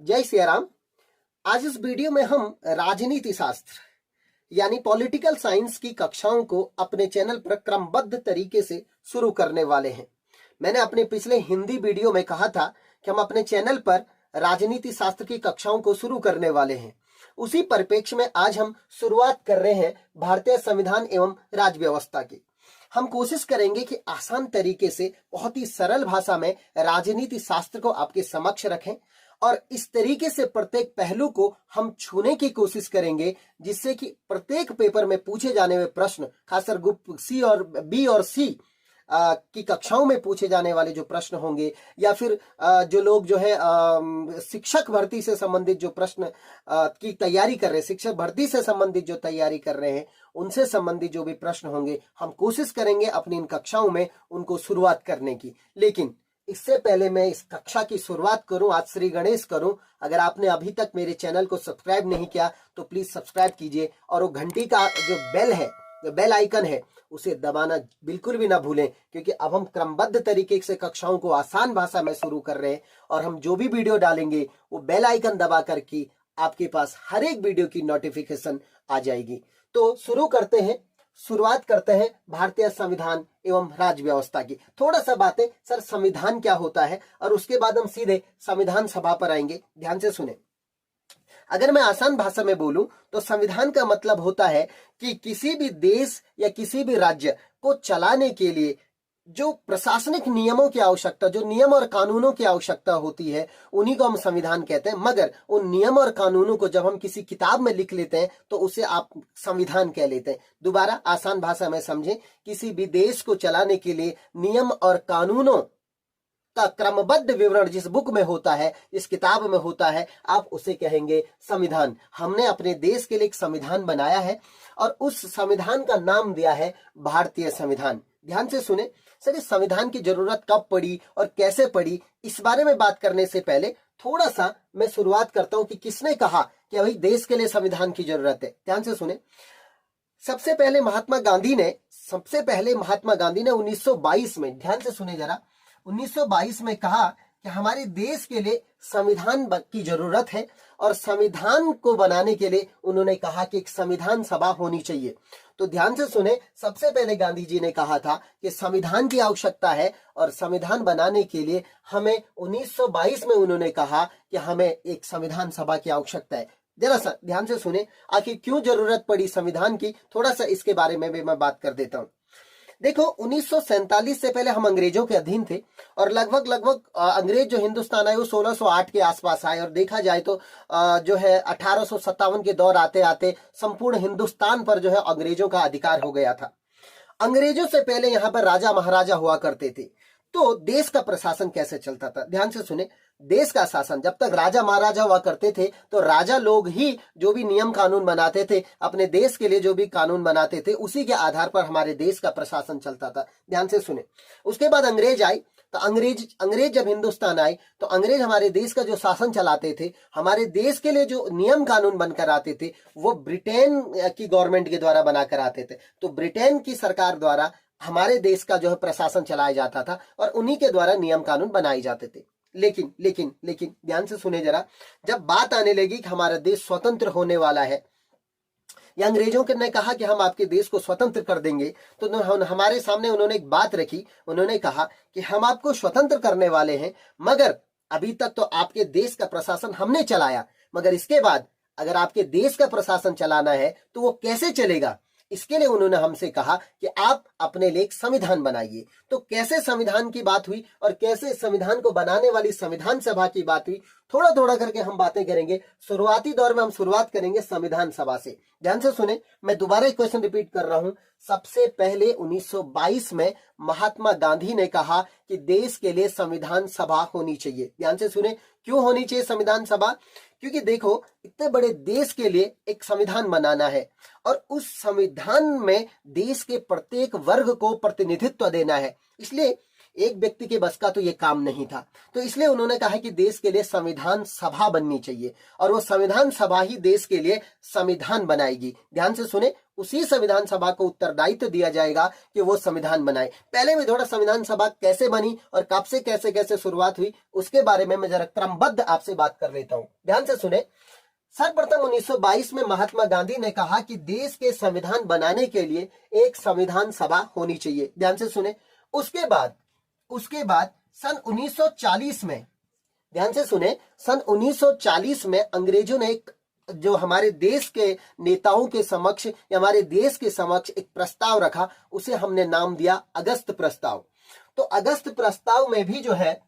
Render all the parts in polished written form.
जय सिया राम। आज इस वीडियो में हम राजनीति शास्त्र यानी पॉलिटिकल साइंस की कक्षाओं को अपने चैनल पर क्रमबद्ध तरीके से शुरू करने वाले हैं। मैंने अपने पिछले हिंदी वीडियो में कहा था कि हम अपने चैनल पर राजनीति शास्त्र की कक्षाओं को शुरू करने वाले हैं। उसी परिप्रेक्ष्य में आज हम शुरुआत कर रहे हैं भारतीय संविधान एवं राज्य व्यवस्था की। हम कोशिश करेंगे कि आसान तरीके से बहुत ही सरल भाषा में राजनीति शास्त्र को आपके समक्ष रखें और इस तरीके से प्रत्येक पहलू को हम छूने की कोशिश करेंगे जिससे कि प्रत्येक पेपर में पूछे जाने वाले प्रश्न, खासकर ग्रुप सी और बी और सी की कक्षाओं में पूछे जाने वाले जो प्रश्न होंगे या फिर जो लोग जो है शिक्षक भर्ती से संबंधित जो प्रश्न की तैयारी कर रहे हैं, शिक्षक भर्ती से संबंधित जो तैयारी कर रहे हैं, उनसे संबंधित जो भी प्रश्न होंगे हम कोशिश करेंगे अपनी इन कक्षाओं में उनको शुरुआत करने की। लेकिन इससे पहले मैं इस कक्षा की शुरुआत करूं, आज श्री गणेश करूं। अगर आपने अभी तक मेरे चैनल को सब्सक्राइब नहीं किया तो प्लीज सब्सक्राइब कीजिए और वो घंटी का जो बेल है, जो बेल आइकन है, उसे दबाना बिल्कुल भी ना भूलें, क्योंकि अब हम क्रमबद्ध तरीके से कक्षाओं को आसान भाषा में शुरू कर रहे हैं और हम जो भी वीडियो डालेंगे वो बेल आइकन दबा करके आपके पास हर एक वीडियो की नोटिफिकेशन आ जाएगी। तो शुरुआत करते हैं भारतीय संविधान एवं राज्य व्यवस्था की। थोड़ा सा बातें सर संविधान क्या होता है और उसके बाद हम सीधे संविधान सभा पर आएंगे। ध्यान से सुने। अगर मैं आसान भाषा में बोलूं तो संविधान का मतलब होता है कि किसी भी देश या किसी भी राज्य को चलाने के लिए जो प्रशासनिक नियमों की आवश्यकता, जो नियम और कानूनों की आवश्यकता होती है, उन्हीं को हम संविधान कहते हैं। मगर उन नियम और कानूनों को जब हम किसी किताब में लिख लेते हैं तो उसे आप संविधान कह लेते हैं। दोबारा आसान भाषा में समझें, किसी भी देश को चलाने के लिए नियम और कानूनों का क्रमबद्ध विवरण जिस बुक में होता है, इस किताब में होता है, आप उसे कहेंगे संविधान। हमने अपने देश के लिए एक संविधान बनाया है और उस संविधान का नाम दिया है भारतीय संविधान। ध्यान से सुने। सर, इस संविधान की जरूरत कब पड़ी और कैसे पड़ी, इस बारे में बात करने से पहले थोड़ा सा मैं शुरुआत करता हूं कि किसने कहा कि भाई देश के लिए संविधान की जरूरत है। ध्यान से सुने। सबसे पहले महात्मा गांधी ने 1922 में, ध्यान से सुने जरा, 1922 में कहा कि हमारे देश के लिए संविधान की जरूरत है और संविधान को बनाने के लिए उन्होंने कहा कि एक संविधान सभा होनी चाहिए। तो ध्यान से सुने, सबसे पहले गांधी जी ने कहा था कि संविधान की आवश्यकता है और संविधान बनाने के लिए हमें 1922 में उन्होंने कहा कि हमें एक संविधान सभा की आवश्यकता है। जरा सा ध्यान से सुने, आखिर क्यों जरूरत पड़ी संविधान की, थोड़ा सा इसके बारे में भी मैं बात कर देता हूं। देखो, 1947 से पहले हम अंग्रेजों के अधीन थे और लगभग अंग्रेज जो हिंदुस्तान आए वो 1608 के आसपास आए और देखा जाए तो जो है 1857 के दौर आते आते संपूर्ण हिंदुस्तान पर जो है अंग्रेजों का अधिकार हो गया था। अंग्रेजों से पहले यहाँ पर राजा महाराजा हुआ करते थे। तो देश का प्रशासन कैसे चलता था? ध्यान से सुने। देश का शासन जब तक राजा महाराजा हुआ करते थे तो राजा लोग ही जो भी नियम कानून बनाते थे, अपने देश के लिए जो भी कानून बनाते थे, उसी के आधार पर हमारे देश का प्रशासन चलता था। ध्यान से सुने। उसके बाद अंग्रेज आए तो अंग्रेज जब हिंदुस्तान आए तो अंग्रेज हमारे देश का जो शासन चलाते थे, हमारे देश के लिए जो नियम कानून बनकर आते थे, वो ब्रिटेन की गवर्नमेंट के द्वारा बनाकर आते थे। तो ब्रिटेन की सरकार द्वारा हमारे देश का जो है प्रशासन चलाया जाता था और उन्हीं के द्वारा नियम कानून बनाए जाते थे। लेकिन ध्यान से सुने जरा, जब बात आने लगी कि हमारा देश स्वतंत्र होने वाला है या अंग्रेजों ने कहा कि हम आपके देश को स्वतंत्र कर देंगे, तो हमारे सामने उन्होंने एक बात रखी। उन्होंने कहा कि हम आपको स्वतंत्र करने वाले हैं, मगर अभी तक तो आपके देश का प्रशासन हमने चलाया, मगर इसके बाद अगर आपके देश का प्रशासन चलाना है तो वो कैसे चलेगा? इसके लिए उन्होंने हमसे कहा कि आप अपने लिए एक संविधान बनाइए। तो कैसे संविधान की बात हुई और कैसे संविधान को बनाने वाली संविधान सभा की बात हुई, थोड़ा थोड़ा करके हम बातें करेंगे। शुरुआती दौर में हम शुरुआत करेंगे संविधान सभा से। ध्यान से सुने, मैं दोबारा एक क्वेश्चन रिपीट कर रहा हूं। सबसे पहले 1922 में महात्मा गांधी ने कहा कि देश के लिए संविधान सभा होनी चाहिए। ध्यान से सुने, क्यों होनी चाहिए संविधान सभा? क्योंकि देखो, इतने बड़े देश के लिए एक संविधान बनाना है और उस संविधान में देश के प्रत्येक वर्ग को प्रतिनिधित्व देना है, इसलिए एक व्यक्ति के बस का तो ये काम नहीं था। तो इसलिए उन्होंने कहा कि देश के लिए संविधान सभा बननी चाहिए और वो संविधान सभा ही देश के लिए संविधान बनाएगी। ध्यान से सुने, उसी संविधान सभा को उत्तरदायित्व दिया जाएगा कि वो संविधान बनाए। पहले भी थोड़ा संविधान सभा कैसे बनी और कब से कैसे कैसे शुरुआत हुई उसके बारे में मैं जरा क्रमबद्ध आपसे बात कर लेता हूं। ध्यान से सुने। सर्वप्रथम 1922 में महात्मा गांधी ने कहा कि देश के संविधान बनाने के लिए एक संविधान सभा होनी चाहिए। ध्यान से सुने। उसके बाद सन 1940 में, ध्यान से सुने, सन 1940 में अंग्रेजों ने एक जो हमारे देश के नेताओं के समक्ष या हमारे देश के समक्ष एक प्रस्ताव रखा, उसे हमने नाम दिया अगस्त प्रस्ताव। तो अगस्त प्रस्ताव में भी जो है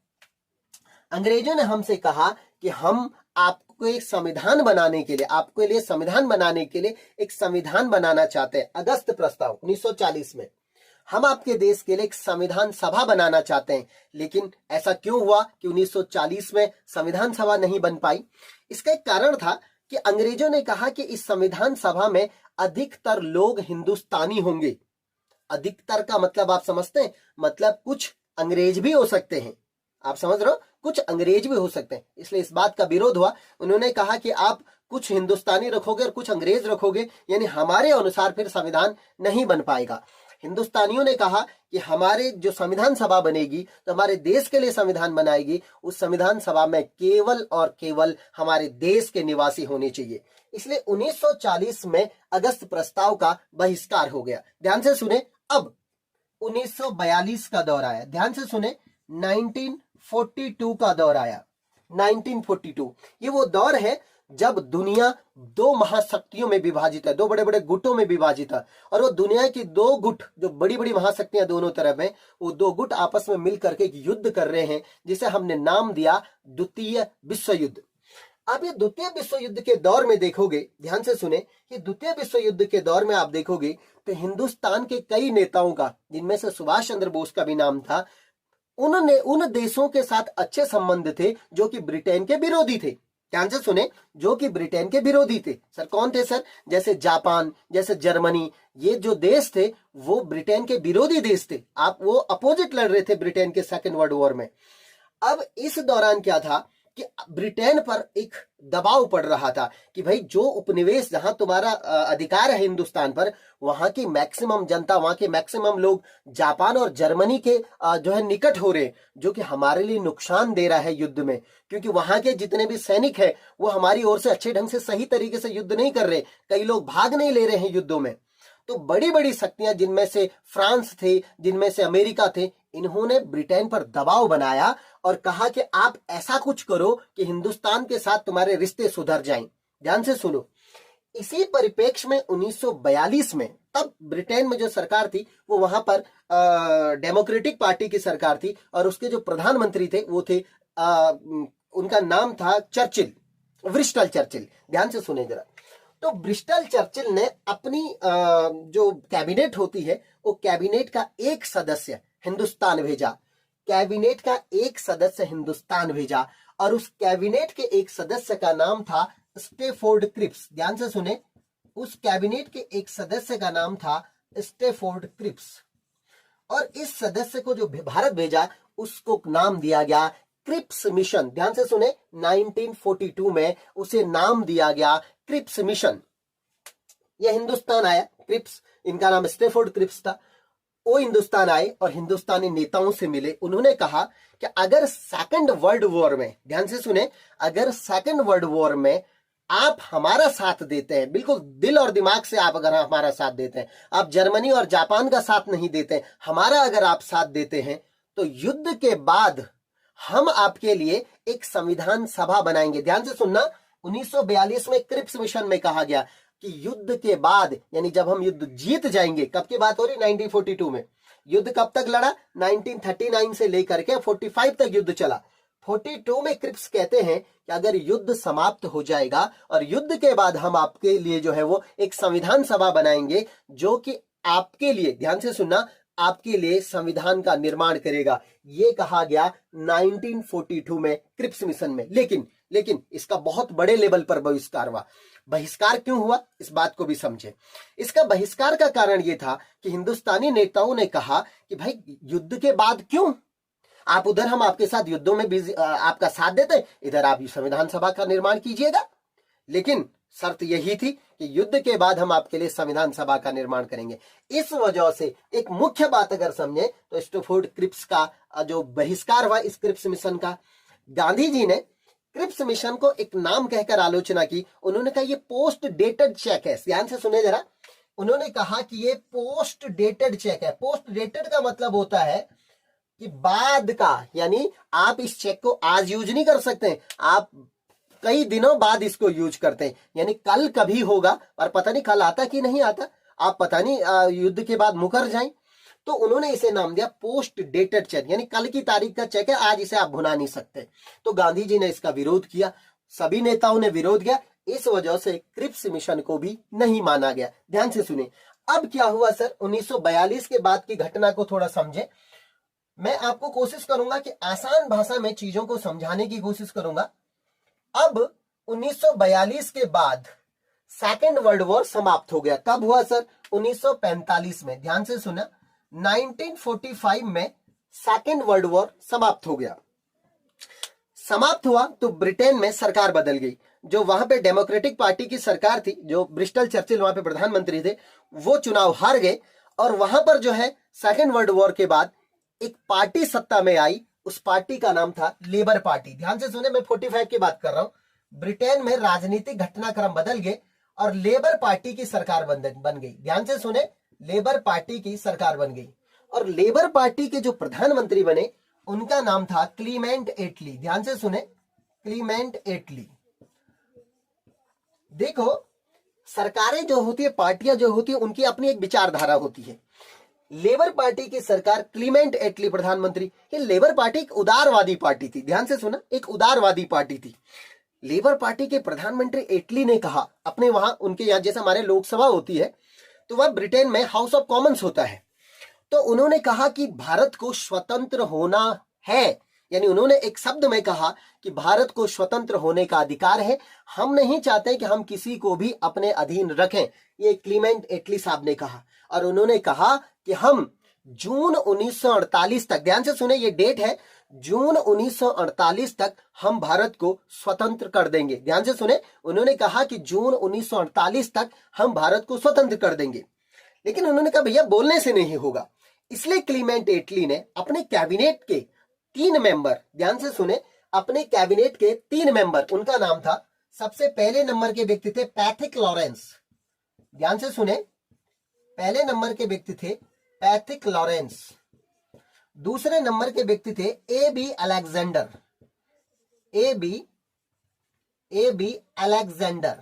अंग्रेजों ने हमसे कहा कि हम आपको एक संविधान बनाने के लिए, आपके लिए संविधान बनाने के लिए एक संविधान बनाना चाहते हैं। अगस्त प्रस्ताव 1940 में हम आपके देश के लिए एक संविधान सभा बनाना चाहते हैं। लेकिन ऐसा क्यों हुआ कि 1940 में संविधान सभा नहीं बन पाई? इसका एक कारण था कि अंग्रेजों ने कहा कि इस संविधान सभा में अधिकतर लोग हिंदुस्तानी होंगे। अधिकतर का मतलब आप समझते हैं? मतलब कुछ अंग्रेज भी हो सकते हैं। आप समझ रहे हो? कुछ अंग्रेज भी हो सकते हैं। इसलिए इस बात का विरोध हुआ। उन्होंने कहा कि आप कुछ हिंदुस्तानी रखोगे और कुछ अंग्रेज रखोगे, यानी हमारे अनुसार फिर संविधान नहीं बन पाएगा। हिंदुस्तानियों ने कहा कि हमारे जो संविधान सभा बनेगी, तो हमारे देश के लिए संविधान बनाएगी, उस संविधान सभा में केवल और केवल हमारे देश के निवासी होने चाहिए। इसलिए 1940 में अगस्त प्रस्ताव का बहिष्कार हो गया। ध्यान से सुने। अब 1942 का दौर आया। ध्यान से सुने। 1942 का दौर आया। 1942 ये वो दौर है जब दुनिया दो महाशक्तियों में विभाजित है, दो बड़े बड़े गुटों में विभाजित है। और वो दुनिया की दो गुट, जो बड़ी बड़ी महाशक्तियां दोनों तरफ हैं, वो दो गुट आपस में मिल करके एक युद्ध कर रहे हैं, जिसे हमने नाम दिया द्वितीय विश्व युद्ध। अब ये द्वितीय विश्व युद्ध के दौर में देखोगे, ध्यान से सुने, कि द्वितीय विश्व युद्ध के दौर में आप देखोगे तो हिंदुस्तान के कई नेताओं का, जिनमें से सुभाष चंद्र बोस का भी नाम था, उन्होंने उन देशों के साथ अच्छे संबंध थे जो कि ब्रिटेन के विरोधी थे। ध्यान से सुने, जो कि ब्रिटेन के विरोधी थे। सर कौन थे सर? जैसे जापान, जैसे जर्मनी, ये जो देश थे वो ब्रिटेन के विरोधी देश थे। आप वो अपोजिट लड़ रहे थे ब्रिटेन के सेकेंड वर्ल्ड वॉर में। अब इस दौरान क्या था कि ब्रिटेन पर एक दबाव पड़ रहा था कि भाई जो उपनिवेश, जहां तुम्हारा अधिकार है हिंदुस्तान पर, वहां की मैक्सिमम जनता, वहां के मैक्सिमम लोग जापान और जर्मनी के जो है निकट हो रहे, जो कि हमारे लिए नुकसान दे रहा है युद्ध में। क्योंकि वहां के जितने भी सैनिक हैं वो हमारी ओर से अच्छे ढंग से सही तरीके से युद्ध नहीं कर रहे, कई लोग भाग नहीं ले रहे हैं युद्धों में। तो बड़ी बड़ी शक्तियां, जिनमें से फ्रांस थे, जिनमें से अमेरिका थे, इन्होंने ब्रिटेन पर दबाव बनाया और कहा कि आप ऐसा कुछ करो कि हिंदुस्तान के साथ तुम्हारे रिश्ते सुधर जाएं। ध्यान से सुनो। इसी परिप्रेक्ष्य में 1942 में, तब ब्रिटेन में जो सरकार थी वो वहां पर डेमोक्रेटिक पार्टी की सरकार थी, और उसके जो प्रधानमंत्री थे वो थे उनका नाम था चर्चिल, ब्रिस्टल चर्चिल। ध्यान से सुने जरा। तो ब्रिस्टल चर्चिल ने अपनी जो कैबिनेट होती है, वो कैबिनेट का एक सदस्य हिंदुस्तान भेजा। कैबिनेट का एक सदस्य हिंदुस्तान भेजा, और उस कैबिनेट के एक सदस्य का नाम था स्टेफोर्ड क्रिप्स। ध्यान से सुने। उस कैबिनेट के एक सदस्य का नाम था स्टेफोर्ड क्रिप्स, और इस सदस्य को जो भारत भेजा उसको नाम दिया गया क्रिप्स मिशन। ध्यान से सुने। 1942 में उसे नाम दिया गया क्रिप्स मिशन। यह हिंदुस्तान आया। क्रिप्स, इनका नाम स्टेफोर्ड क्रिप्स था। वो हिंदुस्तान आए और हिंदुस्तानी नेताओं से मिले। उन्होंने कहा कि अगर सेकंड वर्ल्ड वॉर में, ध्यान से सुने, अगर सेकंड वर्ल्ड वॉर में आप हमारा साथ देते हैं, बिल्कुल दिल और दिमाग से आप अगर हमारा साथ देते हैं, आप जर्मनी और जापान का साथ नहीं देते, हमारा अगर आप साथ देते हैं, तो युद्ध के बाद हम आपके लिए एक संविधान सभा बनाएंगे। ध्यान से सुनना। 1942 में क्रिप्स मिशन में कहा गया कि युद्ध के बाद, यानी जब हम युद्ध जीत जाएंगे, कब की बात हो रही? 1942 में। युद्ध कब तक लड़ा? 1939 से लेकर के 45 तक युद्ध चला। 42 में क्रिप्स कहते हैं कि अगर युद्ध समाप्त हो जाएगा और युद्ध के बाद हम आपके लिए जो है वो एक संविधान सभा बनाएंगे, जो कि आपके लिए, ध्यान से सुनना, आपके लिए संविधान का निर्माण करेगा। ये कहा गया 1942 में क्रिप्स मिशन में। लेकिन इसका बहुत बड़े लेवल पर बहिष्कार हुआ। बहिष्कार क्यों हुआ, इस बात को भी समझे। इसका बहिष्कार का कारण यह था कि हिंदुस्तानी नेताओं ने कहा कि भाई युद्ध के बाद क्यों आप उधर, हम आपके साथ युद्धों में आपका साथ देते हैं, इधर आप संविधान सभा का निर्माण कीजिएगा। लेकिन शर्त यही थी कि युद्ध के बाद हम आपके लिए संविधान सभा का निर्माण करेंगे। इस वजह से एक मुख्य बात अगर समझे तो स्टैफोर्ड क्रिप्स का जो बहिष्कार हुआ इस क्रिप्स मिशन का, गांधी जी ने क्रिप्स मिशन को एक नाम कहकर आलोचना की। उन्होंने कहा ये पोस्ट डेटेड चेक है। ध्यान से सुने जरा, उन्होंने कहा कि ये पोस्ट डेटेड चेक है। पोस्ट डेटेड का मतलब होता है कि बाद का, यानी आप इस चेक को आज यूज नहीं कर सकते, आप कई दिनों बाद इसको यूज करते हैं, यानी कल कभी होगा और पता नहीं कल आता कि नहीं आता, आप पता नहीं युद्ध के बाद मुकर जाएं। तो उन्होंने इसे नाम दिया पोस्ट डेटेड चेक, यानी कल की तारीख का चेक है, आज इसे आप भुना नहीं सकते। तो गांधी जी ने इसका विरोध किया, सभी नेताओं ने विरोध किया, इस वजह से क्रिप्स मिशन को भी नहीं माना गया। ध्यान से सुने, अब क्या हुआ सर, 1942 के बाद की घटना को थोड़ा समझे। मैं आपको कोशिश करूंगा कि आसान भाषा में चीजों को समझाने की कोशिश करूंगा। अब 1942 के बाद सेकेंड वर्ल्ड वॉर समाप्त हो गया। कब हुआ सर, 1945 में। ध्यान से सुना, 1945 में सेकेंड वर्ल्ड वॉर समाप्त हो गया। समाप्त हुआ तो ब्रिटेन में सरकार बदल गई। जो वहां पे डेमोक्रेटिक पार्टी की सरकार थी, जो ब्रिस्टल चर्चिल वहां पे प्रधानमंत्री थे, वो चुनाव हार गए और वहां पर जो है सेकेंड वर्ल्ड वॉर के बाद एक पार्टी सत्ता में आई। उस पार्टी का नाम था लेबर पार्टी। ध्यान से सुने, मैं 45 की बात कर रहा हूं। ब्रिटेन में राजनीतिक घटनाक्रम बदल गए और लेबर पार्टी की सरकार बन गई। ध्यान से सुने, लेबर पार्टी की सरकार बन गई और लेबर पार्टी के जो प्रधानमंत्री बने उनका नाम था क्लीमेंट एटली। ध्यान से सुने, क्लीमेंट एटली। देखो, सरकारें जो होती है, पार्टियां जो होती है, उनकी अपनी एक विचारधारा होती है। लेबर पार्टी की सरकार, क्लीमेंट एटली प्रधानमंत्री। ये लेबर पार्टी एक उदारवादी पार्टी थी। ध्यान से सुना, एक उदारवादी पार्टी थी। लेबर पार्टी के प्रधानमंत्री एटली ने कहा, अपने वहां उनके यहां जैसे हमारे लोकसभा होती है तो वह ब्रिटेन में हाउस ऑफ कॉमन्स होता है, तो उन्होंने कहा कि भारत को स्वतंत्र होना है, यानी उन्होंने एक शब्द में कहा कि भारत को स्वतंत्र होने का अधिकार है, हम नहीं चाहते कि हम किसी को भी अपने अधीन रखें। ये क्लीमेंट एटली साहब ने कहा और उन्होंने कहा कि हम जून 1948 तक, ध्यान से सुने ये डेट है, जून 1948 तक हम भारत को स्वतंत्र कर देंगे। ध्यान से सुने, उन्होंने कहा कि जून 1948 तक हम भारत को स्वतंत्र कर देंगे। लेकिन उन्होंने कहा भैया बोलने से नहीं होगा, इसलिए क्लीमेंट एटली ने अपने कैबिनेट के 3 मेंबर, ध्यान से सुने, अपने कैबिनेट के 3 मेंबर, उनका नाम था, सबसे पहले नंबर के व्यक्ति थे पैथिक लॉरेंस। ध्यान से सुने, पहले नंबर के व्यक्ति थे पैथिक लॉरेंस। दूसरे नंबर के व्यक्ति थे A B Alexander, A B Alexander.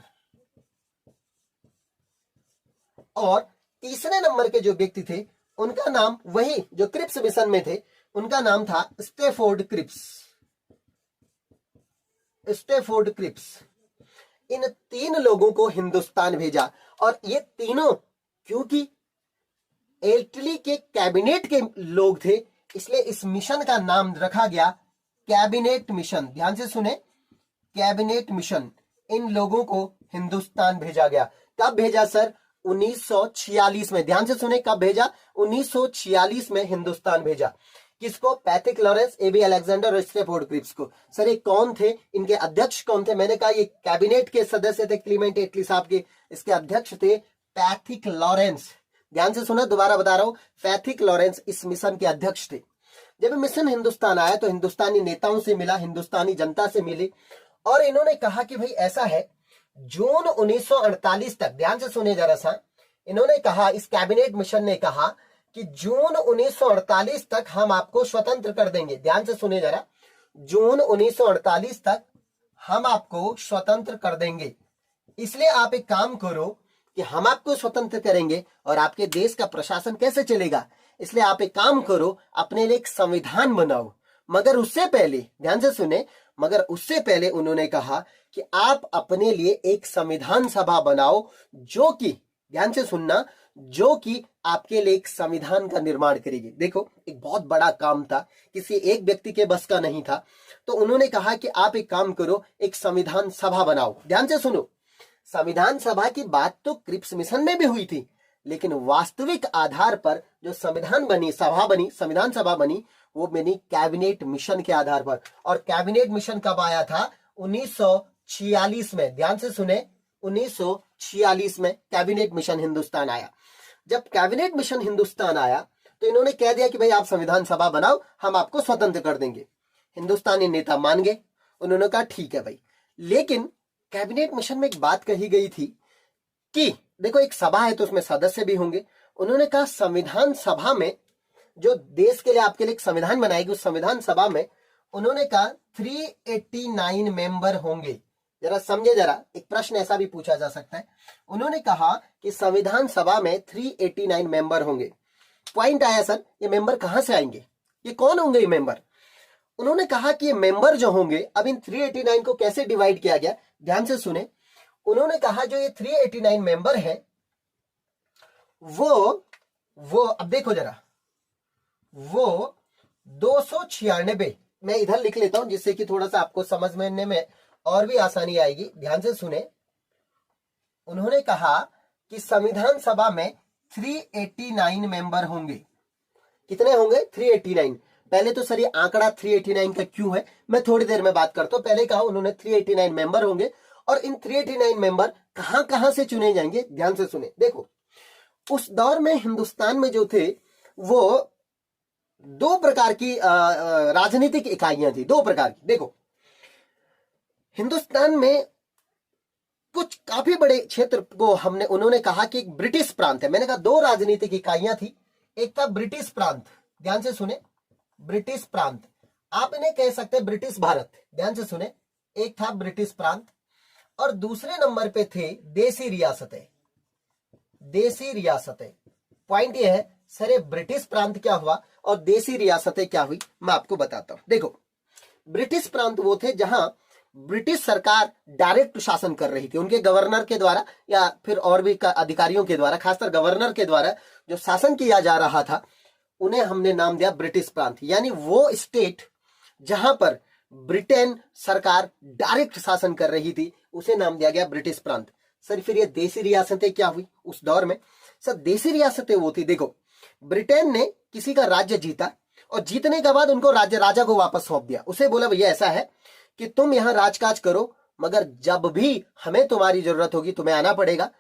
और तीसरे नंबर के जो व्यक्ति थे उनका नाम, वही जो क्रिप्स मिशन में थे, उनका नाम था स्टैफोर्ड क्रिप्स। Stafford Cripps. इन 3 लोगों को हिंदुस्तान भेजा और ये तीनों, क्योंकि एटली के कैबिनेट के लोग थे, इसलिए इस मिशन का नाम रखा गया कैबिनेट मिशन। ध्यान से सुने, कैबिनेट मिशन। इन लोगों को हिंदुस्तान भेजा गया। कब भेजा सर, 1946 में। ध्यान से सुने, कब भेजा, 1946 में हिंदुस्तान भेजा। किसको, Pethick Lawrence, A B Alexander और स्टैफोर्ड क्रिप्स को। सर ये कौन थे, इनके अध्यक्ष कौन थे? मैंने कहा ये कैबिनेट के सदस्य थे क्लीमेंट एटली साहब के, इसके अध्यक्ष थे पैथिक लॉरेंस। ध्यान से सुना, दोबारा बता रहा हूं, पैथिक लॉरेंस इस मिशन के अध्यक्ष थे। जब मिशन हिंदुस्तान आया तो हिंदुस्तानी नेताओं से मिला, हिंदुस्तानी जनता से मिली और इन्होंने कहा कि भाई ऐसा है, जून 1948 तक, ध्यान से सुने जरा सा, इन्होंने कहा, इस कैबिनेट मिशन ने कहा कि जून 1948 तक हम आपको स्वतंत्र कर देंगे। ध्यान से सुने जरा, जून 1948 तक हम आपको स्वतंत्र कर देंगे, इसलिए आप एक काम करो कि हम आपको स्वतंत्र करेंगे और आपके देश का प्रशासन कैसे चलेगा, इसलिए आप एक काम करो, अपने लिए एक संविधान बनाओ। मगर उससे पहले, ध्यान से सुने, मगर उससे पहले उन्होंने कहा कि आप अपने लिए एक संविधान सभा बनाओ जो कि, ध्यान से सुनना, जो कि आपके लिए एक संविधान का निर्माण करेगी। देखो, एक बहुत बड़ा काम था, किसी एक व्यक्ति के बस का नहीं था। तो उन्होंने कहा कि आप एक काम करो, एक संविधान सभा बनाओ। ध्यान से सुनो, संविधान सभा की बात तो क्रिप्स मिशन में भी हुई थी, लेकिन वास्तविक आधार पर जो संविधान बनी, सभा बनी, संविधान सभा बनी, वो बनी कैबिनेट मिशन के आधार पर। और कैबिनेट मिशन कब आया था, 1946 में। ध्यान से सुने, 1946 में कैबिनेट मिशन हिंदुस्तान आया। जब कैबिनेट मिशन हिंदुस्तान आया तो इन्होंने कह दिया कि भाई आप संविधान सभा बनाओ, हम आपको स्वतंत्र कर देंगे। हिंदुस्तानी नेता मान गए, उन्होंने कहा ठीक है भाई। लेकिन कैबिनेट मिशन में एक बात कही गई थी कि देखो एक सभा है तो उसमें सदस्य भी होंगे। उन्होंने कहा संविधान सभा में, जो देश के लिए आपके लिए एक संविधान बनाएगी, उस संविधान सभा में उन्होंने कहा 389 मेंबर होंगे। जरा समझे, जरा एक प्रश्न ऐसा भी पूछा जा सकता है। उन्होंने कहा कि संविधान सभा में 389 मेंबर होंगे। पॉइंट आया सर, ये मेंबर कहां से आएंगे, ये कौन होंगे ये मेंबर? उन्होंने कहा कि ये मेंबर जो होंगे, अब इन 389 को कैसे डिवाइड किया गया, ध्यान से सुने। उन्होंने कहा जो ये 389 मेंबर है वो अब देखो जरा, वो 296, मैं इधर लिख लेता हूं जिससे कि थोड़ा सा आपको समझने में और भी आसानी आएगी। ध्यान से सुने। उन्होंने कहा कि संविधान सभा में 389 मेंबर होंगे। कितने होंगे? 389। पहले तो सर ये आंकड़ा 389 का क्यों है, मैं थोड़ी देर में बात करता हूं। पहले कहा उन्होंने 389 मेंबर होंगे, और इन 389 मेंबर कहां कहां से चुने जाएंगे, ध्यान से सुने। देखो उस दौर में हिंदुस्तान में जो थे वो दो प्रकार की राजनीतिक इकाइयां थी, दो प्रकार की। देखो हिंदुस्तान में कुछ काफी बड़े क्षेत्र को उन्होंने कहा कि एक ब्रिटिश प्रांत है। मैंने कहा दो राजनीतिक इकाइयां थी, एक था ब्रिटिश प्रांत, ध्यान से सुने, ब्रिटिश प्रांत, आप इन्हें कह सकते हैं ब्रिटिश भारत, ध्यान से सुने। एक था ब्रिटिश प्रांत और दूसरे नंबर पे थे देसी रियासतें। देसी रियासतें, पॉइंट ये है सर ये ब्रिटिश प्रांत क्या हुआ और देसी रियासतें क्या हुई, मैं आपको बताता हूं। देखो ब्रिटिश प्रांत वो थे जहां ब्रिटिश सरकार डायरेक्ट शासन कर रही थी, उनके गवर्नर के द्वारा या फिर और भी अधिकारियों के द्वारा, खासकर गवर्नर के द्वारा जो शासन किया जा रहा था, उन्हें हमने नाम दिया ब्रिटिश प्रांत। यानी वो स्टेट जहां पर ब्रिटेन सरकार डायरेक्ट शासन कर रही थी उसे नाम दिया गया ब्रिटिश प्रांत। सर फिर ये देसी रियासतें क्या हुई उस दौर में? सर देसी रियासतें वो थी, देखो ब्रिटेन ने किसी का राज्य जीता और जीतने के बाद उनको राज्य राजा को वापस सौंप दिया। उसे बोला भैया ऐसा है कि तुम यहां राजकाज करो, मगर जब भी हमें तुम्हारी जरूरत होगी तुम्हें आना पड़ेगा,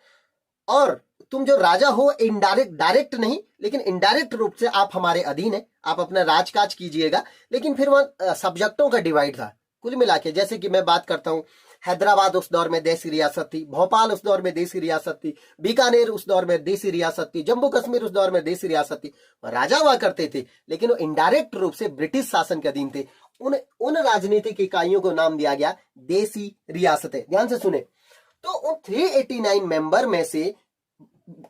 और तुम जो राजा हो इनडायरेक्ट, डायरेक्ट नहीं लेकिन इनडायरेक्ट रूप से आप हमारे अधीन है, आप अपना राजकाज कीजिएगा। लेकिन फिर वहां सब्जेक्टों का डिवाइड था कुल मिला के। जैसे कि मैं बात करता हूं, हैदराबाद उस दौर में देसी रियासत थी, भोपाल उस दौर में देसी रियासत थी, बीकानेर उस दौर में देसी रियासत थी, जम्मू कश्मीर उस दौर में देसी रियासत थी। राजा हुआ करते थे लेकिन वो इनडायरेक्ट रूप से ब्रिटिश शासन के अधीन थे। उन राजनीतिक इकाइयों को नाम दिया गया देसी रियासतें। ध्यान से सुने। तो उन 389 मेंबर में से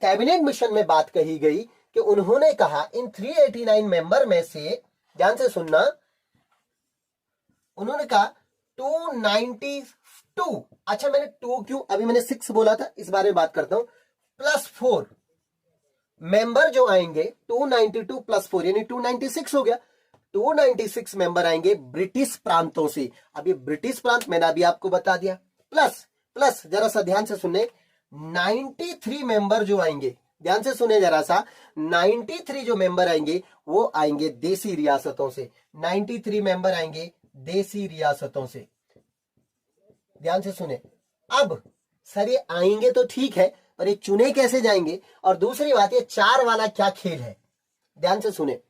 कैबिनेट मिशन में बात कही गई कि उन्होंने कहा इन 389 मेंबर में से, ध्यान से सुनना, उन्होंने कहा 292, अच्छा मैंने 2 क्यों, अभी मैंने 6 बोला था, इस बारे में बात करता हूं, +4 मेंबर जो आएंगे, 292 +4 यानी 296 हो गया। 296 मेंबर आएंगे ब्रिटिश प्रांतों से। अब ये ब्रिटिश प्रांत मैंने अभी आपको बता दिया, प्लस जरा सा ध्यान से सुनने, 93 मेंबर जो आएंगे, ध्यान से सुने जरा सा, 93 जो मेंबर आएंगे वो आएंगे देसी रियासतों से। 93 मेंबर आएंगे देसी रियासतों से, ध्यान से सुने। अब सर ये आएंगे तो ठीक है, पर ये चुने कैसे जाएंगे? और दूसरी बात ये 4 वाला क्या खेल है, ध्यान से सुने।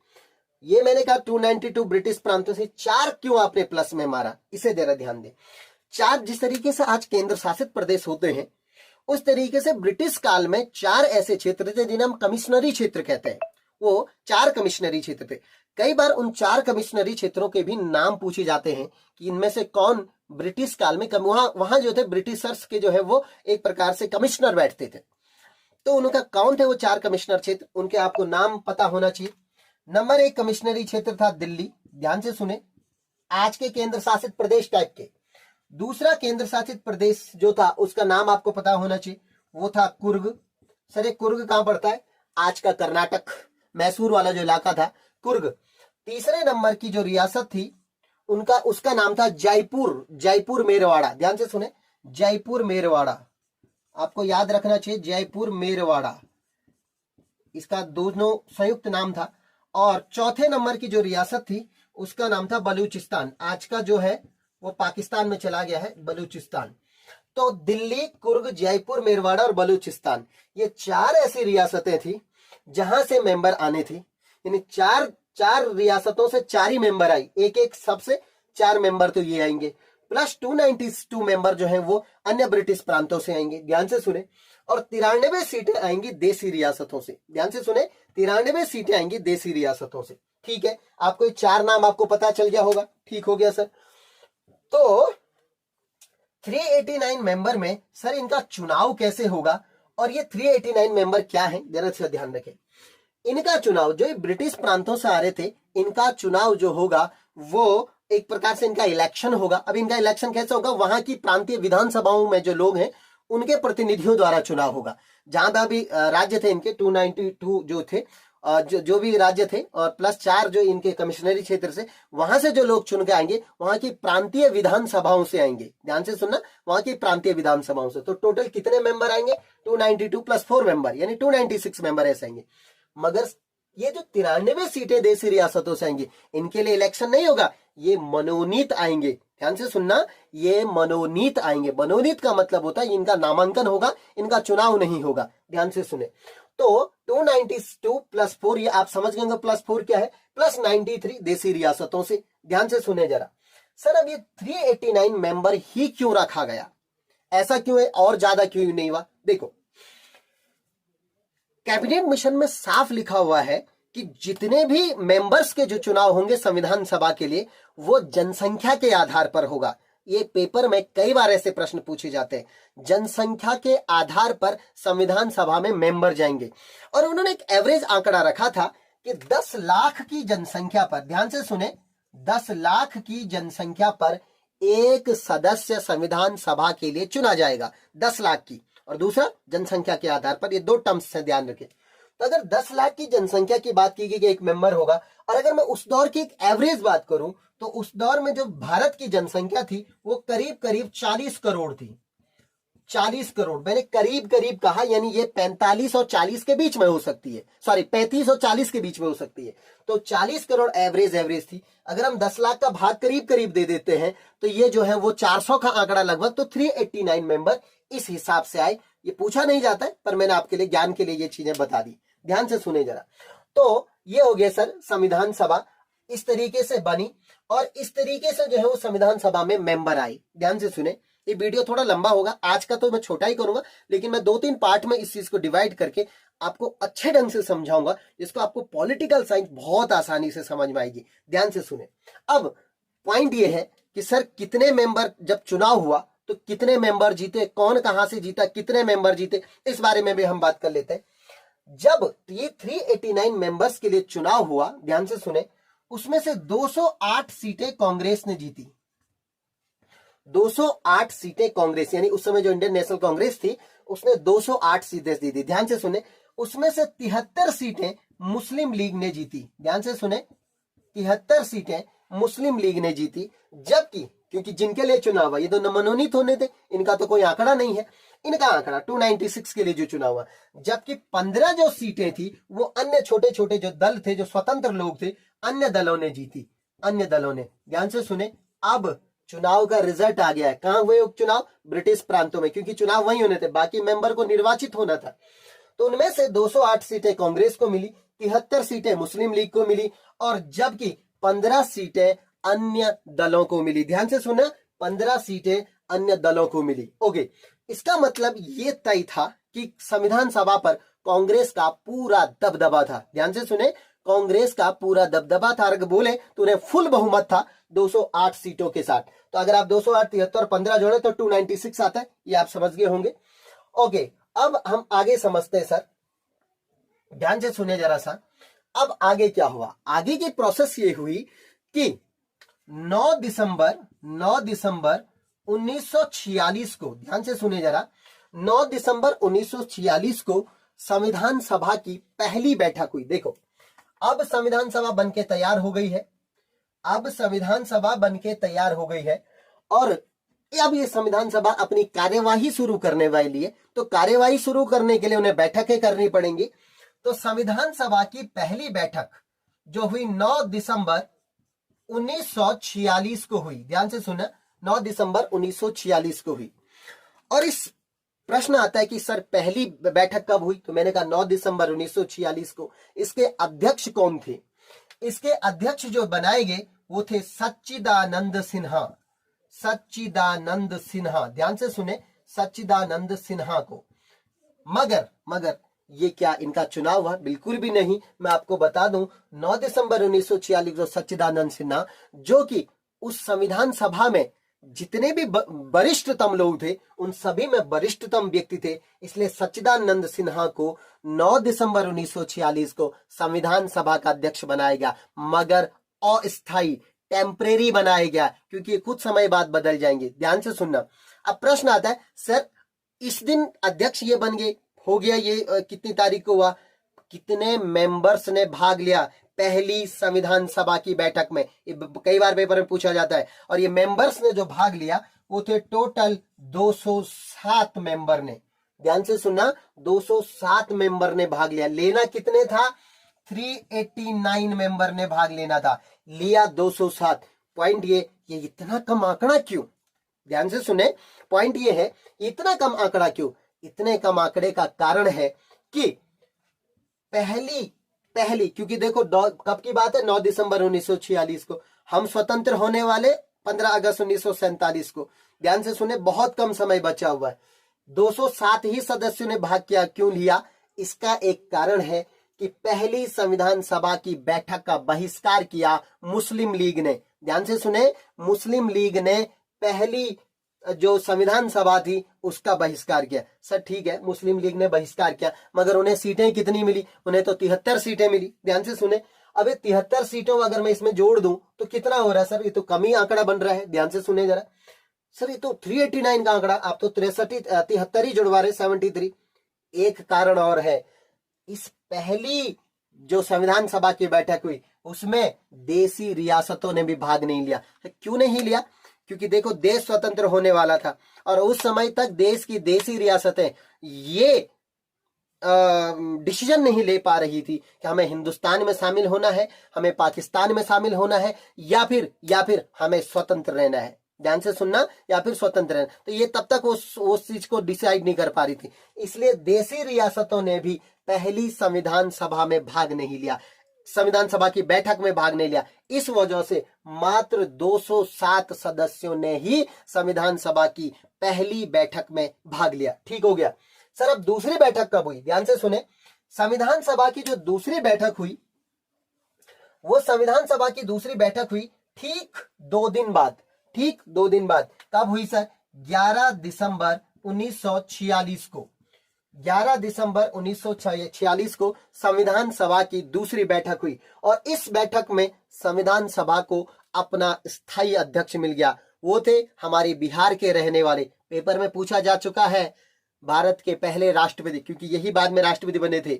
ये मैंने कहा 292 ब्रिटिश प्रांतों से, 4 क्यों आपने प्लस में मारा, इसे जरा ध्यान दें। 4 जिस तरीके से आज केंद्र शासित प्रदेश होते हैं उस तरीके से ब्रिटिश काल में 4 ऐसे क्षेत्र थे जिन्हें हम कमिश्नरी क्षेत्र कहते हैं। वो 4 कमिश्नरी क्षेत्र थे। कई बार उन 4 कमिश्नरी क्षेत्रों के भी नाम पूछे जाते हैं कि इनमें से कौन ब्रिटिश काल में वहां जो थे ब्रिटिशर्स के जो है वो एक प्रकार से कमिश्नर बैठते थे, तो उनका कौन थे वो 4 कमिश्नर क्षेत्र, उनके आपको नाम पता होना चाहिए। नंबर 1 कमिश्नरी क्षेत्र था दिल्ली, ध्यान से सुने, आज के केंद्र शासित प्रदेश टाइप के। दूसरा केंद्र शासित प्रदेश जो था उसका नाम आपको पता होना चाहिए, वो था कुर्ग। सर ये कुर्ग कहां पड़ता है? आज का कर्नाटक, मैसूर वाला जो इलाका था, कुर्ग। तीसरे नंबर की जो रियासत थी उसका नाम था जयपुर, जयपुर मेरवाड़ा, ध्यान से सुने, जयपुर मेरवाड़ा, आपको याद रखना चाहिए, जयपुर मेरवाड़ा, इसका दोनों संयुक्त नाम था। और चौथे नंबर की जो रियासत थी उसका नाम था बलूचिस्तान, आज का जो है वो पाकिस्तान में चला गया है, बलूचिस्तान। तो दिल्ली, कुर्ग, जयपुर, मेरवाड़ा और बलूचिस्तान, ये 4 ऐसी रियासतें थी जहां से मेंबर आने थे। यानी चार रियासतों से 4 ही मेंबर आई, एक एक सबसे 4 मेंबर तो ये आएंगे, प्लस 292 मेंबर जो हैं वो अन्य ब्रिटिश प्रांतों से आएंगे। ध्यान से सुने। और 93 सीटें आएंगी देसी रियासतों से। ध्यान से सुने, 93 सीटें आएंगी देसी रियासतों से। ठीक है, आपको 4 नाम आपको पता चल गया होगा। ठीक हो गया सर। तो 389 मेंबर में सर इनका चुनाव कैसे होगा, और ये 389 मेंबर क्या है, जरा से ध्यान रखें। इनका चुनाव, जो ब्रिटिश प्रांतों से आ रहे थे, इनका चुनाव जो होगा वो एक प्रकार से इनका इलेक्शन होगा। अब इनका इलेक्शन कैसे होगा, वहां की प्रांतीय विधानसभाओं में जो लोग हैं उनके प्रतिनिधियों द्वारा चुनाव होगा। जहां भी राज्य थे इनके 292 जो थे, जो भी राज्य थे, और प्लस 4 जो इनके कमिश्नरी क्षेत्र से, वहां से जो लोग चुन के आएंगे वहां की प्रांतीय विधानसभाओं से आएंगे। ध्यान से सुनना, वहां की प्रांतीय विधानसभाओं से। तो टोटल कितने मेंबर आएंगे, 292 प्लस 4 मेंबर, यानी 296 मेंबर ऐसे आएंगे। मगर ये जो 93 सीटें देसी रियासतों से आएंगी, इनके लिए इलेक्शन नहीं होगा, ये मनोनीत आएंगे। ध्यान से सुनना, ये मनोनीत आएंगे। मनोनीत का मतलब होता है इनका नामांकन होगा, इनका चुनाव नहीं होगा। ध्यान से सुने। तो 292 प्लस 4, ये आप समझ गए प्लस 4 क्या है, प्लस 93 देसी रियासतों से। ध्यान से सुने जरा। सर अब ये 389 मेंबर ही क्यों रखा गया, ऐसा क्यों है, और ज्यादा क्यों नहीं हुआ? देखो, कैबिनेट मिशन में साफ लिखा हुआ है कि जितने भी मेंबर्स के जो चुनाव होंगे संविधान सभा के लिए, वो जनसंख्या के आधार पर होगा। ये पेपर में कई बार ऐसे प्रश्न पूछे जाते हैं, जनसंख्या के आधार पर संविधान सभा में मेंबर जाएंगे। और उन्होंने एक एवरेज आंकड़ा रखा था कि 10 लाख की जनसंख्या पर, ध्यान से सुने, 10 लाख की जनसंख्या पर एक सदस्य संविधान सभा के लिए चुना जाएगा। 10 लाख की, और दूसरा जनसंख्या के आधार पर। ये 2 टर्म्स से ध्यान रखें। तो अगर 10 लाख की जनसंख्या की बात की गई कि एक मेंबर होगा, और अगर मैं उस दौर की एक एवरेज बात करूं तो उस दौर में जो भारत की जनसंख्या थी वो करीब करीब 40 करोड़ थी। 40 करोड़, मैंने करीब करीब कहा, यानी ये 45 और 40 के बीच में हो सकती है, सॉरी 35 और 40 के बीच में हो सकती है। तो 40 करोड़ एवरेज थी। अगर हम 10 लाख का भाग करीब करीब दे देते हैं तो ये जो है वो 400 का आंकड़ा लगभग, तो 389 मेंबर इस हिसाब से आए। ये पूछा नहीं जाता है, पर मैंने आपके लिए ज्ञान के लिए ये चीजें बता दी। ध्यान से सुने जरा। तो ये हो गया सर, संविधान सभा इस तरीके से बनी, और इस तरीके से जो है वो संविधान सभा में मेंबर आई। ध्यान से सुने। ये वीडियो थोड़ा लंबा होगा, आज का तो मैं छोटा ही करूंगा, लेकिन मैं 2-3 पार्ट में इस चीज को डिवाइड करके आपको अच्छे ढंग से समझाऊंगा, जिसको आपको पॉलिटिकल साइंस बहुत आसानी से समझ में आएगी। ध्यान से सुने। अब पॉइंट ये है कि सर कितने मेंबर, जब चुनाव हुआ तो कितने मेंबर जीते, कौन कहां से जीता, कितने मेंबर जीते, इस बारे में भी हम बात कर लेते हैं। जब ये 389 मेंबर्स के लिए चुनाव हुआ, ध्यान से सुने, उसमें से 208 सीटें कांग्रेस ने जीती। 208 सीटें कांग्रेस, यानी उस समय जो इंडियन नेशनल कांग्रेस थी उसने 208 सीटें दी थी। ध्यान से सुने। उसमें से 73 सीटें मुस्लिम लीग ने जीती। ध्यान से सुने, 73 सीटें मुस्लिम लीग ने जीती। जबकि क्योंकि जिनके लिए चुनाव हुआ ये तो मनोनीत होने थे, इनका तो कोई आंकड़ा नहीं है, इनका आंकड़ा 296 के लिए जो चुनाव हुआ। जबकि 15 जो सीटें थी वो अन्य छोटे छोटे जो दल थे, जो स्वतंत्र लोग थे, अन्य दलों ने जीती, अन्य दलों ने। ध्यान से सुने। अब चुनाव का रिजल्ट आ गया है। कहां हुए उपचुनाव? ब्रिटिश प्रांतों में, क्योंकि चुनाव वही होने थे, बाकी मेंबर को निर्वाचित होना था। तो उनमें से 208 सीटें कांग्रेस को मिली, 73 सीटें मुस्लिम लीग को मिली, और जबकि 15 सीटें अन्य दलों को मिली। ध्यान से सुना, 15 सीटें अन्य दलों को मिली। ओके, इसका मतलब ये तय था कि संविधान सभा पर कांग्रेस का पूरा दबदबा था। ध्यान से सुने, कांग्रेस का पूरा दबदबा था। अगर बोले तो उन्हें फुल बहुमत था 208 सीटों के साथ। तो अगर आप 208, 73, 15 जोड़े तो 296 आता है, ये आप समझ गए होंगे। ओके, अब हम आगे समझते हैं सर। ध्यान से सुने जरा सा। अब आगे क्या हुआ? आगे की प्रोसेस ये हुई कि 9 दिसंबर 1946 को, ध्यान से सुने जरा, 9 दिसंबर 1946 को संविधान सभा की पहली बैठक हुई। देखो, अब संविधान सभा बनके तैयार हो गई है। अब संविधान सभा बनके तैयार हो गई है, और अब ये संविधान सभा अपनी कार्यवाही शुरू करने वाली है। तो कार्यवाही शुरू करने के लिए उन्हें बैठकें करनी पड़ेंगी। तो संविधान सभा की पहली बैठक जो हुई 9 दिसंबर 1946 को हुई। ध्यान से सुना, 9 दिसंबर 1946 को हुई। और इस प्रश्न आता है कि सर पहली बैठक कब हुई, तो मैंने कहा 9 दिसंबर 1946 को। इसके अध्यक्ष कौन थे? इसके अध्यक्ष जो बनाए गए वो थे सच्चिदानंद सिन्हा। सच्चिदानंद सिन्हा, ध्यान से सुने, सच्चिदानंद सिन्हा को। मगर ये क्या इनका चुनाव हुआ? बिल्कुल भी नहीं। मैं आपको बता दूं 9 दिसंबर 1946 को सच्चिदानंद सिन्हा, जो कि उस संविधान सभा में जितने भी वरिष्ठतम लोग थे उन सभी में वरिष्ठतम व्यक्ति थे, इसलिए सच्चिदानंद सिन्हा को 9 दिसंबर 1946 को संविधान सभा का अध्यक्ष बनाया गया, मगर अस्थायी, टेम्परेरी बनाया गया, क्योंकि कुछ समय बाद बदल जाएंगे। ध्यान से सुनना। अब प्रश्न आता है सर इस दिन अध्यक्ष ये बन गए, हो गया, ये कितनी तारीख को हुआ, कितने मेंबर्स ने भाग लिया पहली संविधान सभा की बैठक में? कई बार पेपर में पूछा जाता है। और ये मेंबर्स ने जो भाग लिया वो थे टोटल 207 मेंबर ने। ध्यान से सुनना, 207 मेंबर ने भाग लिया। लेना कितने था? 389 मेंबर ने भाग लेना था, लिया 207। पॉइंट ये इतना कम आंकड़ा क्यों? ध्यान से सुने, पॉइंट ये है इतना कम आंकड़ा क्यों? इतने कम आंकड़े का कारण है कि पहली क्योंकि देखो कब की बात है, 9 दिसंबर 1946 को। हम स्वतंत्र होने वाले 15 अगस्त 1947 को। ध्यान से सुने, बहुत कम समय बचा हुआ है। 207 ही सदस्यों ने भाग किया। क्यों लिया? इसका एक कारण है कि पहली संविधान सभा की बैठक का बहिष्कार किया मुस्लिम लीग ने। ध्यान से सुने, मुस्लिम लीग ने पहली जो संविधान सभा थी उसका बहिष्कार किया। सर ठीक है, मुस्लिम लीग ने बहिष्कार किया, मगर उन्हें सीटें कितनी मिली? उन्हें तो 73 सीटें मिली। ध्यान से सुने, अब 73 सीटों अगर मैं इसमें जोड़ दूं तो कितना हो रहा है सर? ये तो कम ही आंकड़ा बन रहा है। ध्यान से सुने जरा सर, ये तो 389 का आंकड़ा, आप तो 73 ही जुड़वा रहे, 73। एक कारण और है, इस पहली जो संविधान सभा की बैठक हुई उसमें देसी रियासतों ने भी भाग नहीं लिया। क्यों नहीं लिया? क्योंकि देखो देश स्वतंत्र होने वाला था और उस समय तक देश की देसी रियासतें ये डिसीजन नहीं ले पा रही थी कि हमें हिंदुस्तान में शामिल होना है, हमें पाकिस्तान में शामिल होना है, या फिर हमें स्वतंत्र रहना है। ध्यान से सुनना, या फिर स्वतंत्र रहना। तो ये तब तक उस चीज को डिसाइड नहीं कर पा रही थी, इसलिए देसी रियासतों ने भी पहली संविधान सभा में भाग नहीं लिया, संविधान सभा की बैठक में भाग नहीं लिया। इस वजह से मात्र 207 सदस्यों ने ही संविधान सभा की पहली बैठक में भाग लिया। ठीक हो गया सर। अब दूसरी बैठक कब हुई? ध्यान से सुने, संविधान सभा की जो दूसरी बैठक हुई वो संविधान सभा की दूसरी बैठक हुई ठीक 2 दिन बाद। ठीक 2 दिन बाद कब हुई सर? 11 दिसंबर 1946 को। 11 दिसंबर 1946 को संविधान सभा की दूसरी बैठक हुई और इस बैठक में संविधान सभा को अपना स्थायी अध्यक्ष मिल गया। वो थे हमारे बिहार के रहने वाले, पेपर में पूछा जा चुका है, भारत के पहले राष्ट्रपति, क्योंकि यही बाद में राष्ट्रपति बने थे।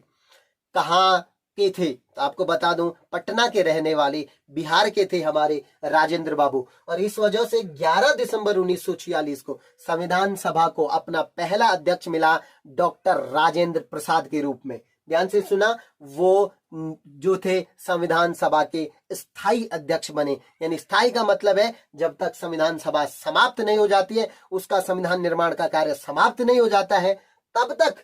कहाँ के थे? तो आपको बता दूं, पटना के रहने वाले, बिहार के थे हमारे राजेंद्र बाबू। और इस वजह से 11 दिसंबर 1946 को संविधान सभा को अपना पहला अध्यक्ष मिला डॉक्टर राजेंद्र प्रसाद के रूप में। ध्यान से सुना, वो जो थे संविधान सभा के स्थायी अध्यक्ष बने। यानी स्थायी का मतलब है जब तक संविधान सभा समाप्त नहीं हो जाती है, उसका संविधान निर्माण का कार्य समाप्त नहीं हो जाता है, तब तक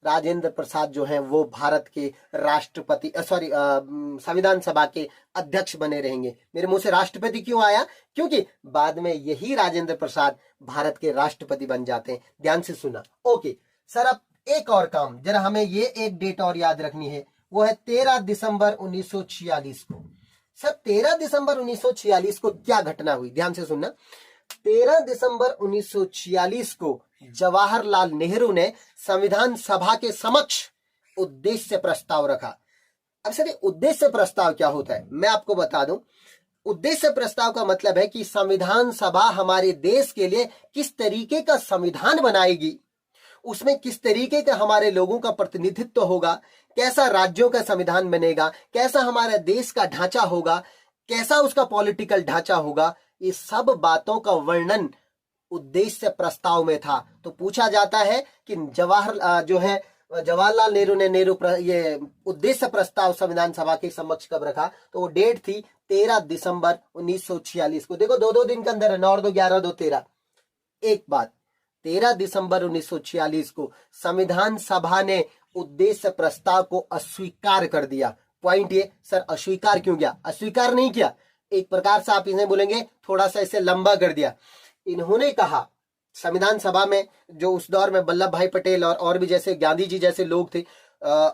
राजेंद्र प्रसाद जो हैं वो भारत के राष्ट्रपति संविधान सभा के अध्यक्ष बने रहेंगे। मेरे मुंह से राष्ट्रपति क्यों आया? क्योंकि बाद में यही राजेंद्र प्रसाद भारत के राष्ट्रपति बन जाते हैं। ध्यान से सुना। ओके सर, अब एक और काम, जरा हमें ये एक डेट और याद रखनी है, वो है 13 दिसंबर 1946 को। सर 13 दिसंबर 1946 को क्या घटना हुई? ध्यान से सुनना। 13 दिसंबर 1946 को जवाहरलाल नेहरू ने संविधान सभा के समक्ष उद्देश्य प्रस्ताव रखा। अब सर उद्देश्य प्रस्ताव क्या होता है मैं आपको बता दूं। उद्देश्य प्रस्ताव का मतलब है कि संविधान सभा हमारे देश के लिए किस तरीके का संविधान बनाएगी, उसमें किस तरीके का हमारे लोगों का प्रतिनिधित्व होगा, कैसा राज्यों का संविधान बनेगा, कैसा हमारे देश का ढांचा होगा, कैसा उसका पॉलिटिकल ढांचा होगा, ये सब बातों का वर्णन उद्देश्य प्रस्ताव में था। तो पूछा जाता है कि जवाहरलाल नेहरू ने ये उद्देश्य प्रस्ताव संविधान सभा के समक्ष कब रखा? तो वो डेट थी 13 दिसंबर 1946 को। देखो 2 दिन के अंदर है, 9 और 2 11, 2 13। एक बात, 13 दिसंबर 1946 को संविधान सभा ने उद्देश्य प्रस्ताव को अस्वीकार कर दिया। पॉइंट ये, सर अस्वीकार क्यों किया? अस्वीकार नहीं किया, एक प्रकार से आप इन्हें बोलेंगे थोड़ा सा इसे लंबा कर दिया। इन्होंने कहा संविधान सभा में, जो उस दौर में वल्लभ भाई पटेल और भी जैसे गांधी जी जैसे लोग थे,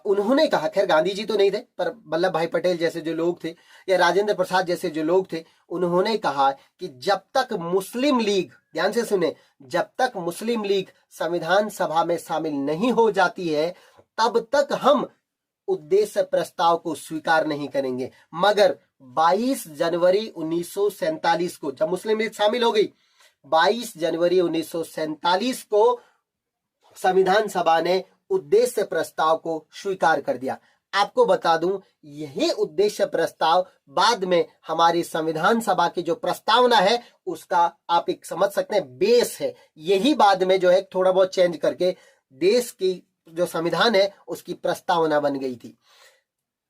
उन्होंने कहा, खैर गांधी जी तो नहीं थे, पर वल्लभ भाई पटेल जैसे जो लोग थे या राजेंद्र प्रसाद जैसे जो लोग थे, उन्होंने कहा कि जब तक मुस्लिम लीग, ध्यान से सुने, जब तक मुस्लिम लीग संविधान सभा में शामिल नहीं हो जाती है तब तक हम उद्देश्य प्रस्ताव को स्वीकार नहीं करेंगे। मगर 22 जनवरी 1947 को जब मुस्लिम लीग शामिल हो गई, 22 जनवरी 1947 को संविधान सभा ने उद्देश्य प्रस्ताव को स्वीकार कर दिया। आपको बता दूं, यही उद्देश्य प्रस्ताव बाद में हमारी संविधान सभा की जो प्रस्तावना है उसका आप एक समझ सकते हैं बेस है। यही बाद में जो है थोड़ा बहुत चेंज करके देश की जो संविधान है उसकी प्रस्तावना बन गई थी।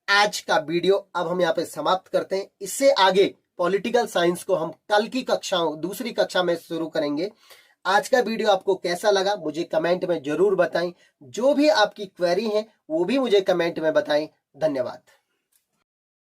आज का वीडियो अब हम यहाँ पे समाप्त करते हैं। इससे आगे पॉलिटिकल साइंस को हम कल की कक्षाओं, दूसरी कक्षा में शुरू करेंगे। आज का वीडियो आपको कैसा लगा मुझे कमेंट में जरूर बताएं। जो भी आपकी क्वेरी है वो भी मुझे कमेंट में बताएं। धन्यवाद।